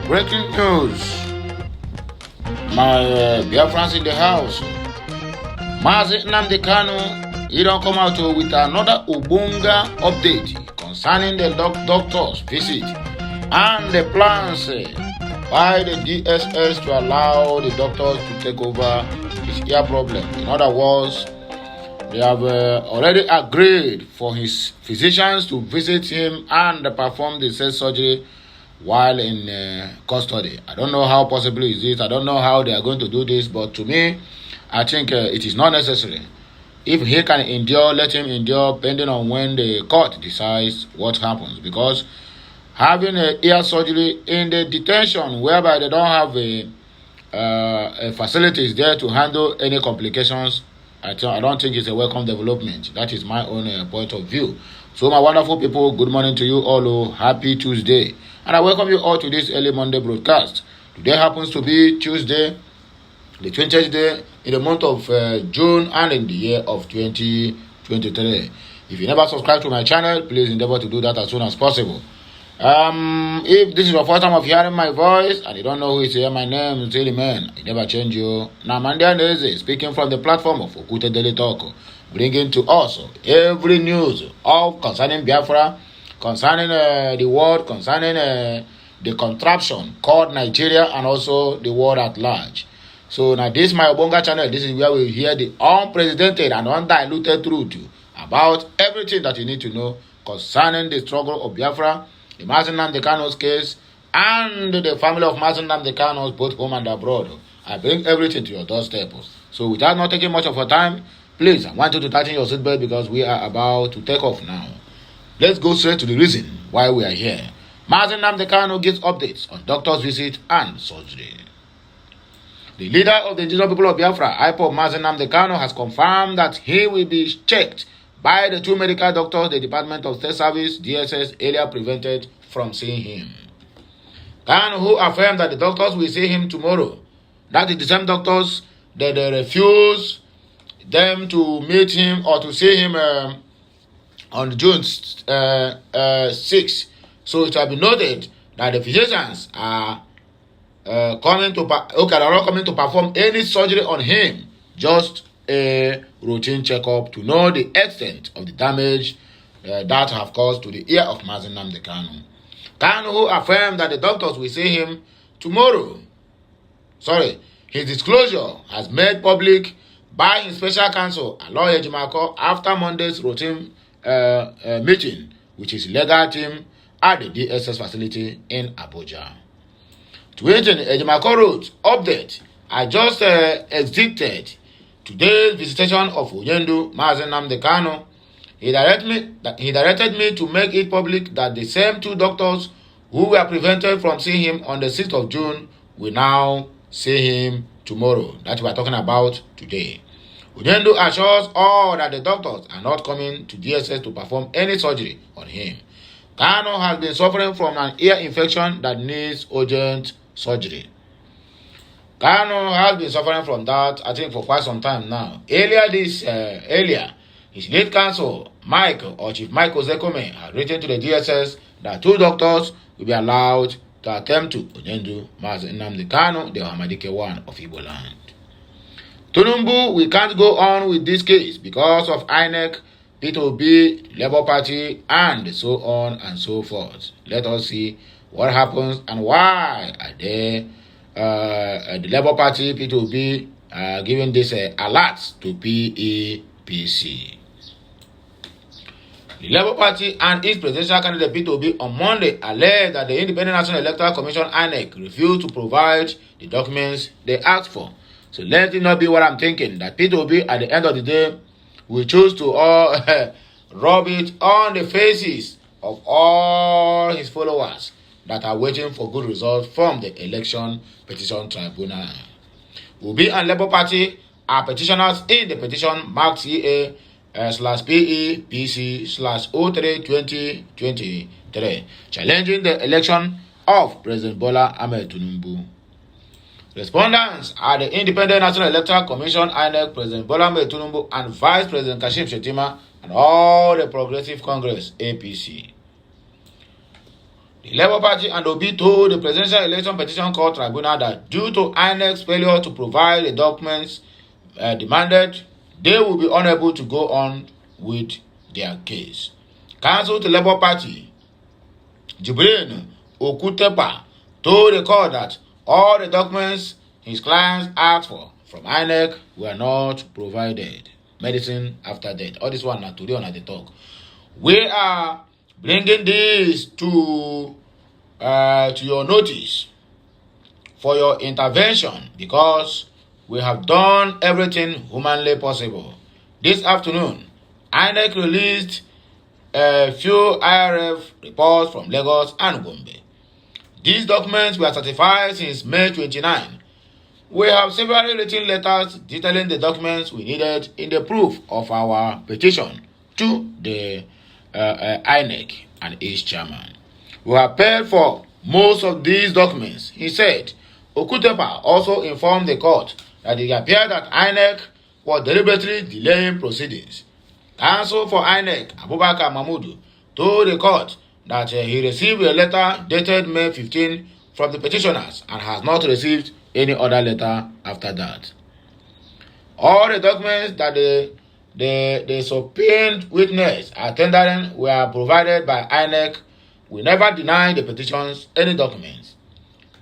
Breaking news. My Biafrans in the house. Mazi Nnamdi Kanu, he don't come out with another Ubunga update concerning the doctor's visit and the plans by the DSS to allow the doctors to take over his ear problem. In other words, they have already agreed for his physicians to visit him and perform the said surgery while in custody. I don't know how possible is it. I don't know how they are going to do this, but to me, I think it is not necessary. If he can endure, let him endure, pending on when the court decides what happens. Because having a ear surgery in the detention, whereby they don't have a facilities there to handle any complications, I don't think it's a welcome development. That is my own point of view. So my wonderful people, good morning to you all. Happy Tuesday. And I welcome you all to this early Monday broadcast. Today happens to be Tuesday, the 20th day in the month of June and in the year of 2023. If you never subscribe to my channel, please endeavor to do that as soon as possible. If this is your first time of hearing my voice and you don't know who is here, my name is Daily Man. I never change you. Now, Mandian Eze, speaking from the platform of Okute Daily Talk, bringing to us every news of concerning Biafra, concerning the world, concerning the contraption called Nigeria, and also the world at large. So now this is my Obonga channel. This is where we hear the unprecedented and undiluted truth about everything that you need to know concerning the struggle of Biafra, the Mazi Nnamdi Kanu's case, and the family of Mazi Nnamdi Kanu's both home and abroad. I bring everything to your doorstep. So without not taking much of your time, please, I want you to tighten your seatbelt because we are about to take off now. Let's go straight to the reason why we are here. Mazi Nnamdi Kanu gives updates on doctor's visit and surgery. The leader of the indigenous people of Biafra, IPOB Mazi Nnamdi Kanu, has confirmed that he will be checked by the two medical doctors the Department of State Service, DSS, earlier prevented from seeing him. Kanu, who affirmed that the doctors will see him tomorrow, that is the same doctors that they refuse them to meet him or to see him on June 6th. So it shall be noted that the physicians are not coming to perform any surgery on him, just a routine checkup to know the extent of the damage that have caused to the ear of Mazi Nnamdi Kanu. Kanu, who affirmed that the doctors will see him tomorrow. His disclosure has made public by his special counsel, Aloy Ejimako, after Monday's routine meeting with his legal team at the DSS facility in Abuja. Tweeting, Ejimako wrote, "Update, I just exited today's visitation of Onyendu Mazi Nnamdi Kanu. He directed me to make it public that the same two doctors who were prevented from seeing him on the 6th of June will now see him tomorrow." That we are talking about today. Onyendu assures all that the doctors are not coming to DSS to perform any surgery on him. Kanu has been suffering from an ear infection that needs urgent surgery. Kanu has been suffering from that, I think, for quite some time now. Earlier, his lead counsel, Chief Michael Zekome, had written to the DSS that two doctors will be allowed to attend to Onyendu Mazi Nnamdi Kanu, the Hamadike one of Igbo land. Tinubu, we can't go on with this case because of INEC, P2B, Labour Party, and so on and so forth. Let us see what happens and why are they, the Labour Party, P2B, giving this alert to PEPC. The Labour Party and its presidential candidate P2B on Monday alleged that the Independent National Electoral Commission INEC refused to provide the documents they asked for. So let it not be what I'm thinking, that P2B at the end of the day will choose to rub it on the faces of all his followers that are waiting for good results from the Election Petition Tribunal. Obi and Labour Party are petitioners in the petition marked CA/PEPC/03/2023, challenging the election of President Bola Ahmed Tinubu. Respondents are the Independent National Electoral Commission, INEC, President Bola Ahmed Tinubu, and Vice President Kashim Shettima, and all the Progressive Congress, APC. The Labour Party and Obi told the Presidential Election Petition Court Tribunal that due to INEC's failure to provide the documents demanded, they will be unable to go on with their case. Counsel to Labour Party, Jibrin Okutepa, told the court that all the documents his clients asked for from INEC were not provided. Medicine after death. All this one now today on the talk. We are bringing this to your notice for your intervention because we have done everything humanly possible. This afternoon, INEC released a few IRF reports from Lagos and Gombe. These documents were certified since May 29. We have several written letters detailing the documents we needed in the proof of our petition to the INEC and its chairman. We have paid for most of these documents, he said. Okutepa also informed the court that it appeared that INEC was deliberately delaying proceedings. Counsel for INEC, Abubakar Mahmood, told the court that he received a letter dated May 15 from the petitioners and has not received any other letter after that. All the documents that the subpoenaed witness are tendering were provided by INEC. We never deny the petitions any documents.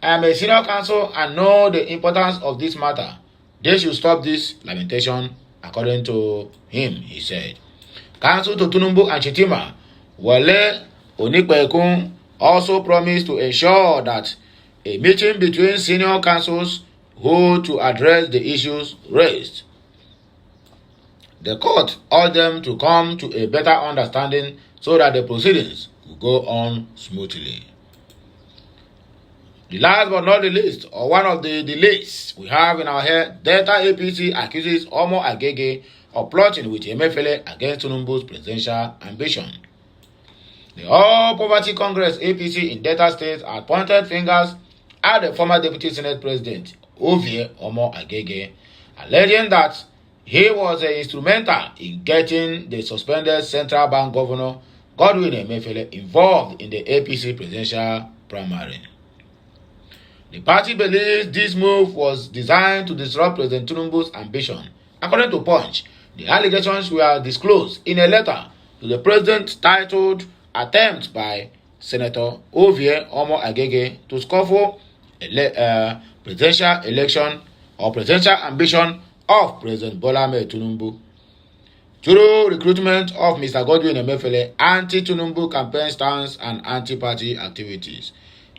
I am a senior counsel and know the importance of this matter. They should stop this lamentation, according to him, he said. Counsel to Tinubu and Chitima, Wale Onikpekun, also promised to ensure that a meeting between senior counsels hold to address the issues raised. The court urged them to come to a better understanding so that the proceedings will go on smoothly. The last but not the least, or one of the delays we have in our head, Delta APC accuses Omo Agege of plotting with Emefiele against Tinubu's presidential ambition. The All Poverty Congress APC in Delta State had pointed fingers at the former Deputy Senate President, Ovie Omo Agege, alleging that he was instrumental in getting the suspended Central Bank Governor Godwin Emefiele involved in the APC presidential primary. The party believes this move was designed to disrupt President Tinubu's ambition. According to Punch, the allegations were disclosed in a letter to the president titled Attempt by Senator Ovie Omo Agege to scuttle presidential election or presidential ambition of President Bola Ahmed Tinubu through recruitment of Mr. Godwin Emefiele, anti-Tinubu campaign stance and anti-party activities.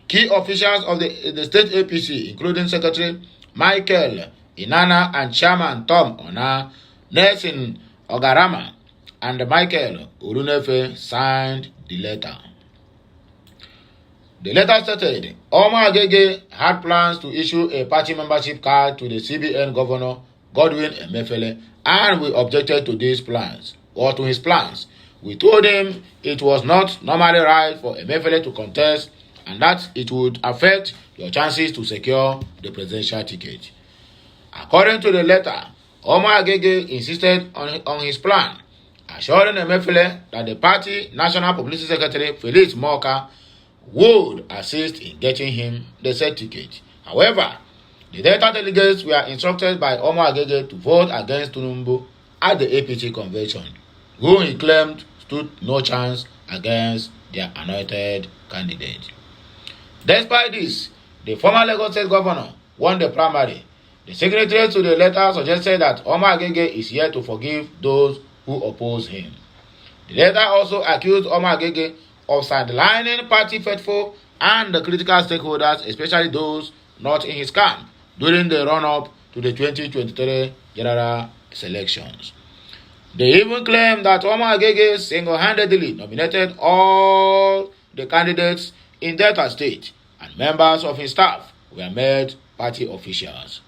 Key officials of the state APC, including Secretary Michael Inana and Chairman Tom Ona, Nelson Ogarama, and Michael Urunefe, signed the letter. The letter stated, Omo Agege had plans to issue a party membership card to the CBN Governor Godwin Emefiele, and we objected to these plans, or to his plans. We told him it was not normally right for Emefiele to contest and that it would affect your chances to secure the presidential ticket. According to the letter, Omo Agege insisted on his plan, assuring Emefiele that the party National Publicity Secretary Felix Moka would assist in getting him the said ticket. However, the Delta delegates were instructed by Omo Agege to vote against Tinubu at the APC convention, whom he claimed stood no chance against their anointed candidate. Despite this, the former Lagos State governor won the primary. The signatories to the letter suggested that Omo Agege is here to forgive those who oppose him. The letter also accused Omo Agege of sidelining party faithful and the critical stakeholders, especially those not in his camp, during the run-up to the 2023 general elections. They even claimed that Omo Agege single-handedly nominated all the candidates in Delta State, and members of his staff were made party officials.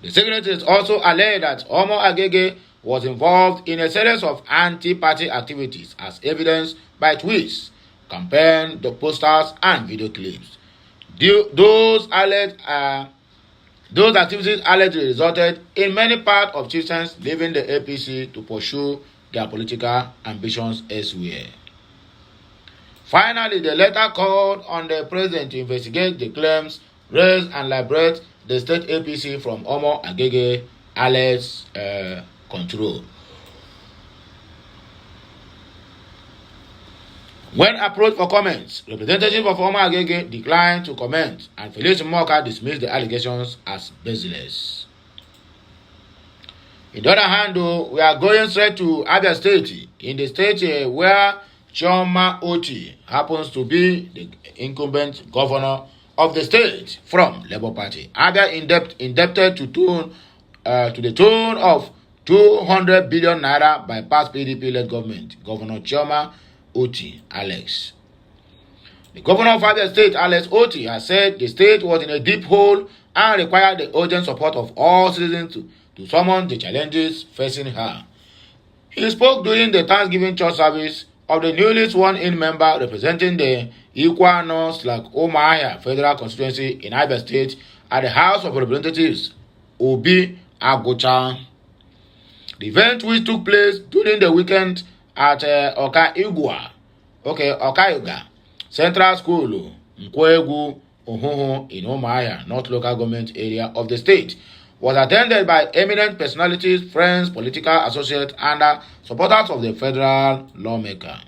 The signatories also alleged that Omo Agege was involved in a series of anti-party activities as evidenced by tweets, campaign posters, and video clips. Those activities allegedly resulted in many parts of chieftains leaving the APC to pursue their political ambitions elsewhere. Finally, the letter called on the president to investigate the claims raised and liberate the state APC from Omo Agege Alex control. When approached for comments, representatives of Omo Agege declined to comment, and Felix Moka dismissed the allegations as baseless. On the other hand, though, we are going straight to Abia State, in the state where Chioma Oti happens to be the incumbent governor of the state from Labour Party. Abia indebted to the tune of 200 billion naira by past PDP-led government, Governor Chioma Oti Alex. The governor of Abia State, Alex Oti, has said the state was in a deep hole and required the urgent support of all citizens to summon the challenges facing her. He spoke during the Thanksgiving church service of the newly sworn-in member representing the Ikwa North/Umuahia Federal Constituency in Abia State at the House of Representatives, Obi Agucha. The event, which took place during the weekend at Okaiuga Central School, Nkwegu Ohoho in Umuahia, North Local Government Area of the state, was attended by eminent personalities, friends, political associates, and supporters of the federal lawmaker.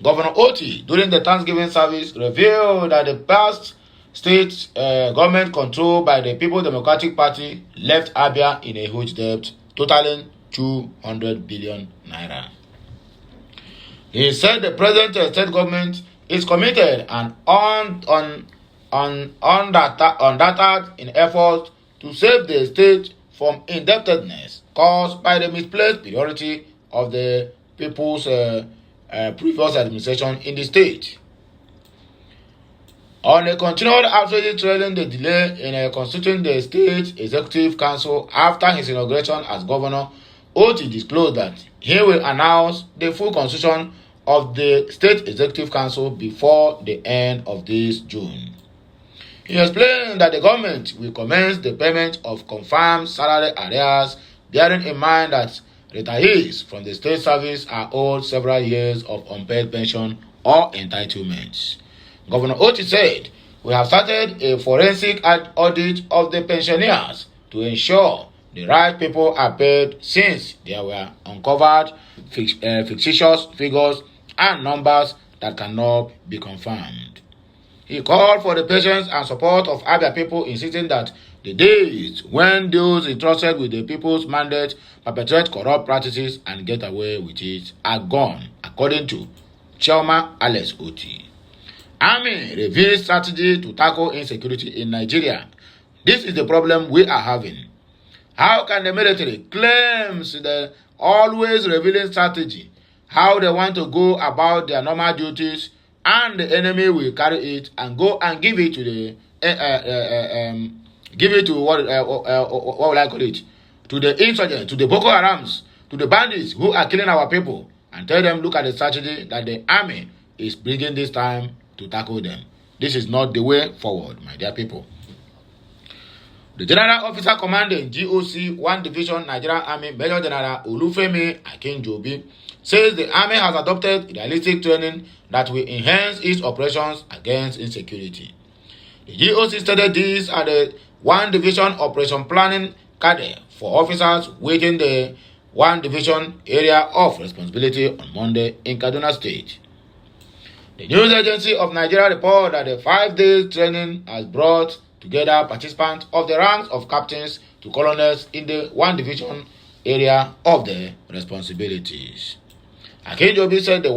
Governor Oti, during the Thanksgiving service, revealed that the past state government controlled by the People's Democratic Party left Abia in a huge debt totaling 200 billion naira. He said the present state government is committed and undeterred in efforts to save the state from indebtedness caused by the misplaced priority of the people's previous administration in the state. On a continued outrage trailing the delay in constituting the state executive council after his inauguration as governor, Oti disclosed that he will announce the full constitution of the state executive council before the end of this June. He explained that the government will commence the payment of confirmed salary arrears, bearing in mind that retirees from the state service are owed several years of unpaid pension or entitlements. Governor Oti said, "We have started a forensic audit of the pensioners to ensure the right people are paid, since there were uncovered fictitious figures and numbers that cannot be confirmed." He called for the patience and support of Abia people, insisting that the days when those entrusted with the people's mandate perpetrate corrupt practices and get away with it are gone, according to Chioma Alex Oti. Army reveals strategy to tackle insecurity in Nigeria. This is the problem we are having. How can the military claims the always revealing strategy, how they want to go about their normal duties, and the enemy will carry it and go and give it to the what will I call it, to the insurgents, to the Boko Harams, to the bandits who are killing our people, and tell them, look at the strategy that the army is bringing this time to tackle them. This is not the way forward, my dear people. The General Officer Commanding GOC 1 Division Nigerian Army, Major General Olufemi Akinjobi, says the army has adopted realistic training that will enhance its operations against insecurity. The GOC stated this at the 1 Division Operation Planning Cadre for officers within the 1 Division area of responsibility on Monday in Kaduna State. The news agency of Nigeria reported that the 5 days training has brought together participants of the ranks of captains to colonels in the 1 Division area of the responsibilities. Akinjobi said the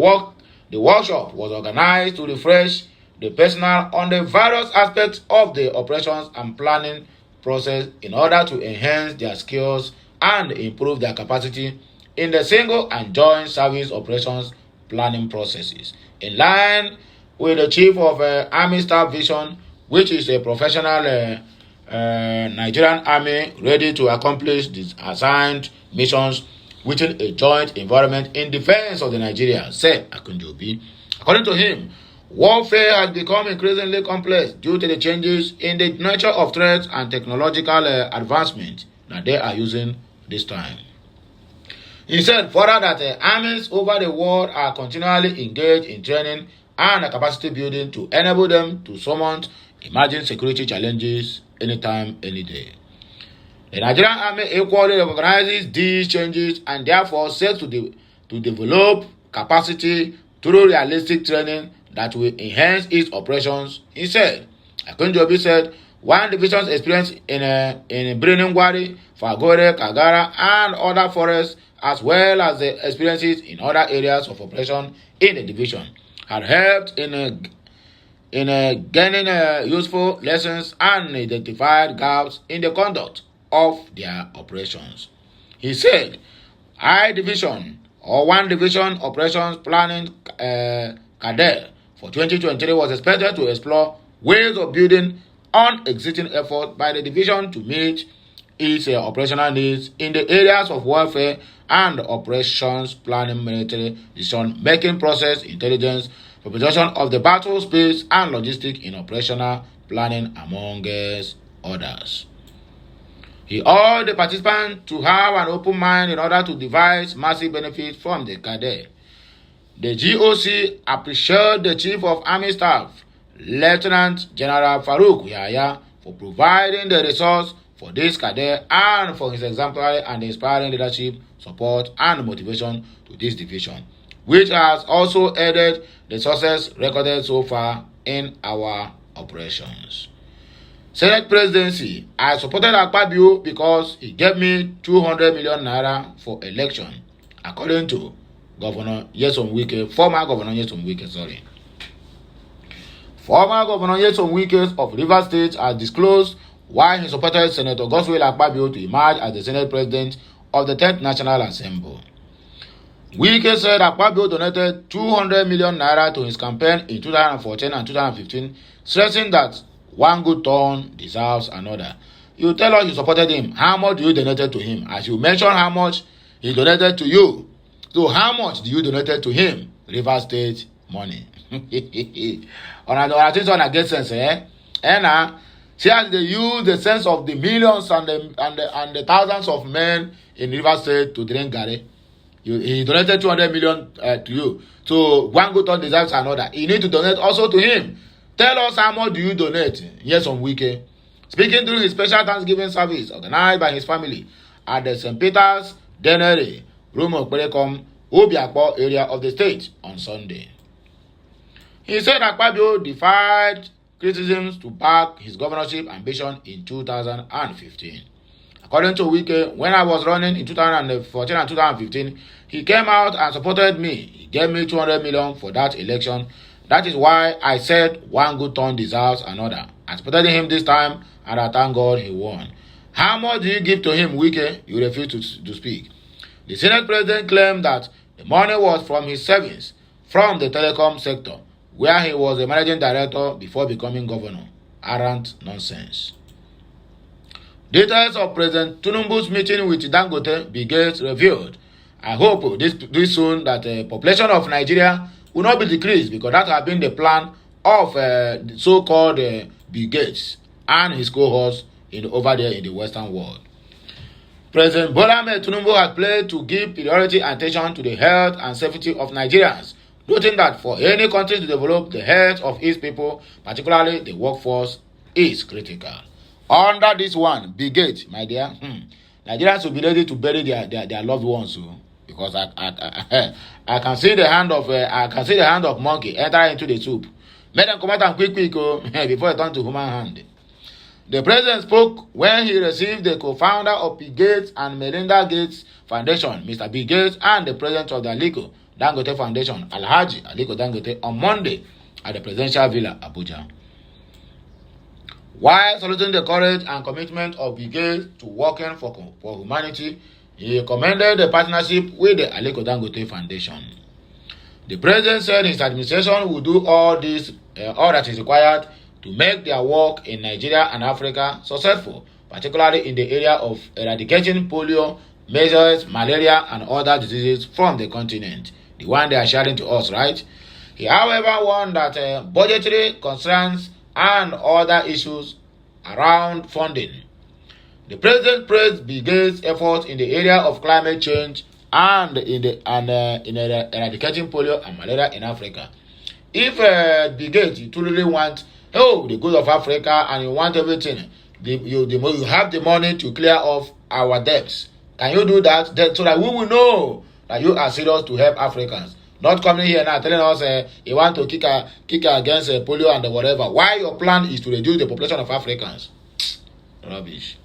workshop was organized to refresh the personnel on the various aspects of the operations and planning process in order to enhance their skills and improve their capacity in the single and joint service operations planning processes, in line with the Chief of Army Staff vision, which is a professional Nigerian Army ready to accomplish these assigned missions within a joint environment in defense of the Nigeria, said Akinjobi. According to him, warfare has become increasingly complex due to the changes in the nature of threats and technological advancement that they are using this time. He said further that armies over the world are continually engaged in training and capacity building to enable them to surmount emerging security challenges anytime, any day. The Nigerian Army equally recognizes these changes and therefore sets to develop capacity through realistic training that will enhance its operations, he said. Akinjobi said, one division's experience in Birnin-Gwari, Fagore, Kagara, and other forests, as well as the experiences in other areas of operation in the division, had helped in gaining useful lessons and identified gaps in the conduct of their operations. He said, I Division or One Division Operations Planning cadre for 2023 was expected to explore ways of building on existing efforts by the division to meet its operational needs in the areas of warfare and operations planning, military decision-making process, intelligence, preparation of the battle space, and logistics in operational planning, among others. He urged the participants to have an open mind in order to devise massive benefits from the cadre. The GOC appreciated the Chief of Army Staff, Lieutenant General Farouk Yahya, for providing the resource for this cadre and for his exemplary and inspiring leadership, support, and motivation to this division, which has also aided the success recorded so far in our operations. Senate presidency, I supported Akpabio because he gave me 200 million naira for election, according to Governor Nyesom Wike, former Governor Nyesom Wike, Former Governor Nyesom Wike of Rivers State has disclosed why he supported Senator Godswill Akpabio to emerge as the Senate President of the 10th National Assembly. Wike said Akpabio donated 200 million naira to his campaign in 2014 and 2015, stressing that one good turn deserves another. You tell us you supported him. How much do you donated to him? As you mentioned how much he donated to you. So how much do you donated to him? Rivers State money. I think on a get sense, And see as they use the sense of the millions and the thousands of men in Rivers State to drink Gary. He donated 200 million to you. So one good turn deserves another. You need to donate also to him. Tell us how much do you donate? Yes, on Wike. Speaking during his special Thanksgiving service organized by his family at the St. Peter's Dennery, Rumo Perekom, Obiakpo area of the state on Sunday. He said Akpabio defied criticisms to back his governorship ambition in 2015. According to Wike, when I was running in 2014 and 2015, he came out and supported me. He gave me 200 million for that election. That is why I said one good turn deserves another. I supported him this time, and I thank God he won. How much do you give to him, Wike? You refuse to speak. The Senate President claimed that the money was from his savings from the telecom sector, where he was a managing director before becoming governor. Arrant nonsense. Details of President Tinubu's meeting with Dangote Brigade revealed. I hope this soon that the population of Nigeria will not be decreased, because that has been the plan of the so-called Bill Gates and his cohorts over there in the Western world. President Bola Ahmed Tinubu has pledged to give priority attention to the health and safety of Nigerians, noting that for any country to develop, the health of its people, particularly the workforce, is critical. Under this one, Bill Gates, my dear, Nigerians will be ready to bury their loved ones, because I can see the hand of monkey enter into the soup. Make them come out and quick before it turn to human hand. The president spoke when he received the co-founder of Bill Gates and Melinda Gates Foundation, Mr. Bill Gates, and the president of the Aliko Dangote Foundation, Alhaji Aliko Dangote, on Monday at the Presidential Villa, Abuja. While saluting the courage and commitment of Bill Gates to working for humanity, he commended the partnership with the Aliko Dangote Foundation. The president said his administration will do all that is required to make their work in Nigeria and Africa successful, particularly in the area of eradicating polio, measles, malaria, and other diseases from the continent, the one they are sharing to us, right? He, however, warned that budgetary concerns and other issues around funding. The president praised Bill Gates' efforts in the area of climate change and in eradicating polio and malaria in Africa. if Bill Gates, you truly want the good of Africa and you want everything, you have the money to clear off our debts. Can you do that? So that we will know that you are serious to help Africans. Not coming here now telling us you want to kick against polio and whatever. Why your plan is to reduce the population of Africans? Rubbish.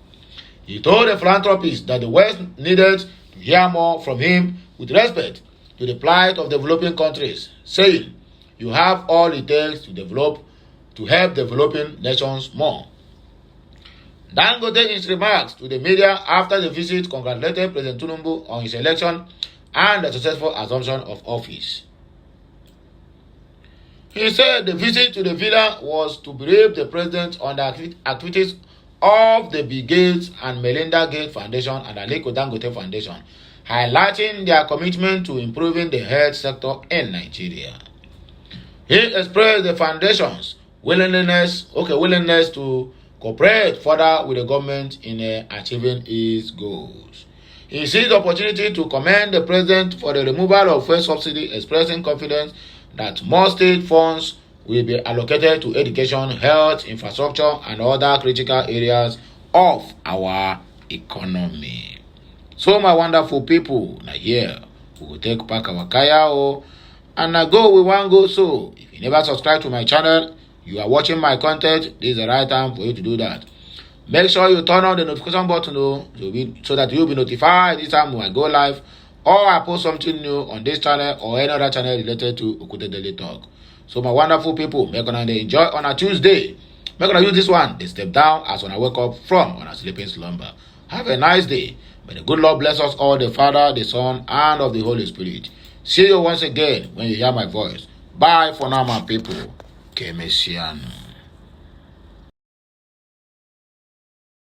He told the philanthropist that the West needed to hear more from him with respect to the plight of developing countries, saying, "You have all it takes to help developing nations more." Dangote, in his remarks to the media after the visit, congratulated President Tinubu on his election and the successful assumption of office. He said the visit to the villa was to brief the president on the activities of the Bill Gates and Melinda Gates Foundation and the Aliko Dangote Foundation, highlighting their commitment to improving the health sector in Nigeria. He expressed the foundation's willingness to cooperate further with the government in achieving its goals. He seized the opportunity to commend the president for the removal of fuel subsidy, expressing confidence that more state funds will be allocated to education, health, infrastructure, and other critical areas of our economy. So, my wonderful people, now here we will take back our kaya and now go we want go. So, if you never subscribe to my channel, you are watching my content, this is the right time for you to do that. Make sure you turn on the notification button so that you'll be notified this time when I go live or I post something new on this channel or any other channel related to Okute Daily Talk. So my wonderful people, make sure they enjoy on a Tuesday. Make sure use this one. They step down as when I wake up from on a sleeping slumber. Have a nice day. May the good Lord bless us all, the Father, the Son, and of the Holy Spirit. See you once again when you hear my voice. Bye for now, my people. Que Messiano.